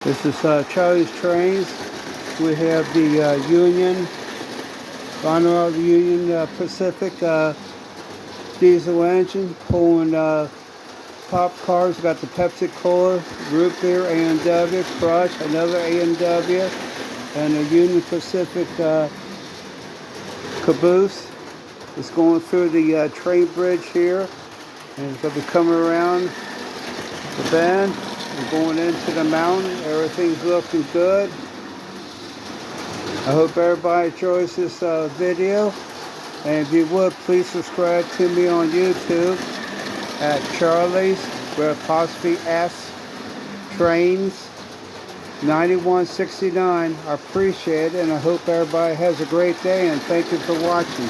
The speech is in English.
This is Charlie's Trains. We have the Lionel Union Pacific diesel engine pulling pop cars. Got the Pepsi Cola, root beer, A&W, Crush, another A&W, and a Union Pacific caboose. It's going through the train bridge here, and it's going to be coming around the bend. We're going into the mountain. Everything's looking good. I hope everybody enjoys this video. And if you would, please subscribe to me on YouTube at Charlie's, with apostrophe S, Trains 9169. I appreciate it, and I hope everybody has a great day, and thank you for watching.